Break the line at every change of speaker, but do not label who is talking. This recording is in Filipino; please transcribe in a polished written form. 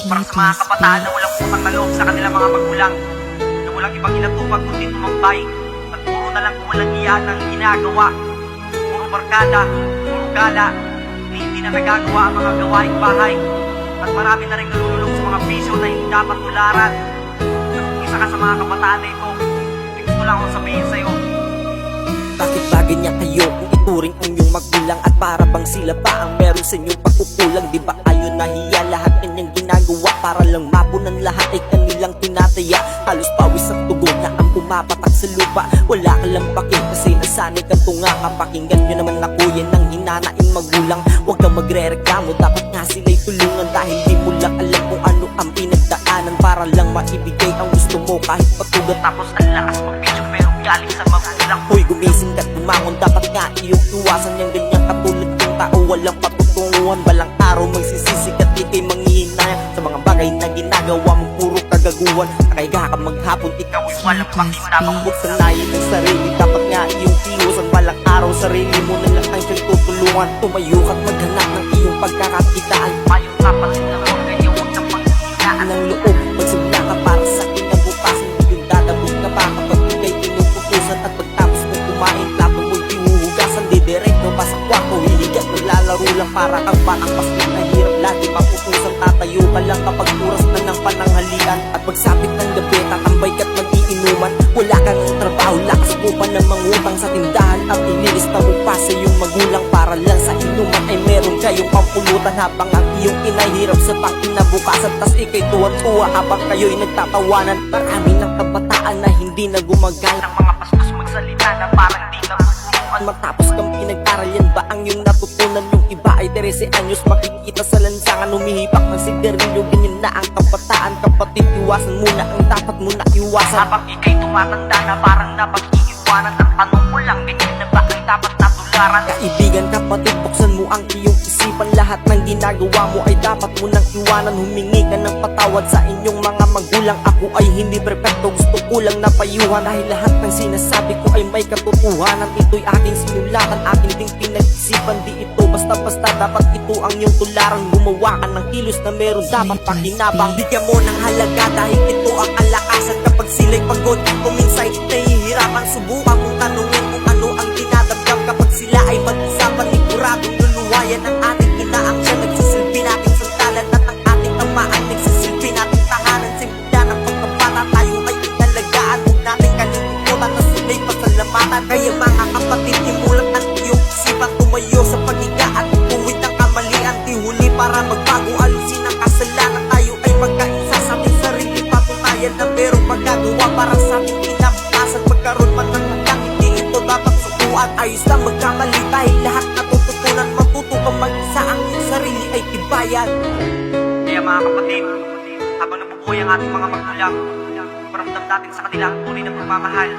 para sa mga kabataan na walang utang na loob sa kanilang mga magulang, na walang ibang inatupag kundi tumambay, at puro na lang walang iyan ang ginagawa. Puro barkada, puro gala, na hindi na nagagawa ang mga gawaing bahay, at marami na rin nalululong sa mga bisyo na hindi dapat tularan. At kung isa ka sa mga kabataan na ito, gusto lang akong sabihin sa'yo,
bakit ba ganyan kayo kung ituring ang inyong magulang? At para bang sila pa ang meron sa inyong pagkukulang? Di ba kayo nahiya lahat kanyang ginagawa para lang mapunan lahat ay kanilang tinataya? Halos pawis at tugon na ang pumapatak sa lupa. Wala ka lang pake kasi nasanay kang tunga. Kapakinggan nyo naman ako, yan ang hinanaing magulang. Huwag kang magre-reklamo, dapat nga sila'y tulungan. Dahil di mo lang alam kung ano ang pinagdaanan para lang maibigay ang gusto mo kahit patugat.
tapos ang lakas mag-video pero galing sa magulang.
Hoy, gumising ka't bumangon, dapat nga iyong iwasan yung ganyang katulad ng tao walang patutunguhan. Balang araw magsisisi ka't ikay manghihinayang sa mga bagay na ginagawa mo, puro kagaguhan. Nakaiga ka maghapon, ikaw ay walang pakinabang. Huwag sanayin ng sarili, dapat nga iyong iwasan. Balang araw sarili mo na lang ang siyang tutulungan. Tumayo ka't maghanap ng iyong pagkakakitaan.
Mayong kapalit na huwag kayo, huwag na paghihinaan
Ng loob, magsimula ka para sa kinabukasan. Yung dadabog na pa kapag ikay pinuputusan. At pagtapos mo kumain, plato mo'y pinuhugasan. Didiretso pa sa kwarto, hiligat maglalaro lang para kang batang paslit na hirap lagi maputusan. Tatayo ka lang kapag oras na ng pananghalian. At pagsapit ng gabi, tatambay ka't mag-iinuman. Wala kang trabaho, lakas mo pa ng mangutang sa tindahan. At inilista mo pa sa iyong magulang para lang sa inuman ay meron kayong pampulutan. Habang ang iyong kinahirap sa pakinabukasan, tas ikay tuwa-tuwa habang kayo'y nagtatawanan. Marami ng kabataan na hindi na gumagana,
ng mga pastos magsalita na parang di na bubuan.
matapos kang pinag-aral, yan ba ang iyong natutunan? Yung iba ay 13 anyos, makikita sa lansangan humihipak ng sigarilyo. Ganyan na ang kabataan, kapatid, iwasan muna ang dapat mo na iwasan.
Habang ikay tumatanda na parang napag-iiwanan, ang tanong ko lang, ganyan na ba ang dapat natularan?
Kaibigan, kapatid, buksan mo ang iyong isipan. Lahat ng ginagawa mo ay dapat mo nang iwanan. Humingi ka ng patawad sa inyong mga magulang. Ako ay hindi perpekto, gusto ko lang napayuhan. Dahil lahat ng sinasabi ko ay may katotohanan. Ito'y aking sinulatan, aking ding pinag-isipan. Di ito basta-basta, dapat ito ang iyong tularan. Gumawa ka ng kilos na meron dapat pakinabang. Bigyan mo ng halaga dahil ito ang alakasan. Kapag sila'y pagod, kung minsan nahihirapan, subukan mong tanungin kung ano ang dinadamdam. Kapag sila ay mag-isa, paniguradong luluwayan ang ating inaang siya. Nagsisilbi nating sandalan at ang ating amaan nagsisilbi nating tahanan. Simula ng pagkabata tayo ay inalagaan. Huwag natin kalimutan na sila'y pasalamatan. Kaya mga kapatid, imulat ang iyong isipan. Tumayo sa paghiga at tuwid ng kamalian. Di huli para magbago, alisin ang kasalanan. Tayo ay magkaisa sa ating sarili, patunayan na merong magagawa para sa ating kinabukasan. Magkaroon man ng hanggang, hindi ito dapat sukuan. Ayos lang magkamali dahil lahat natututunan. Matuto kang mag-isa, ang iyong sarili ay tibayan.
Kaya mga kapatid, habang nabubuhay ang ating mga magulang, paramdam natin sa kanila ang tunay na pagmamahal.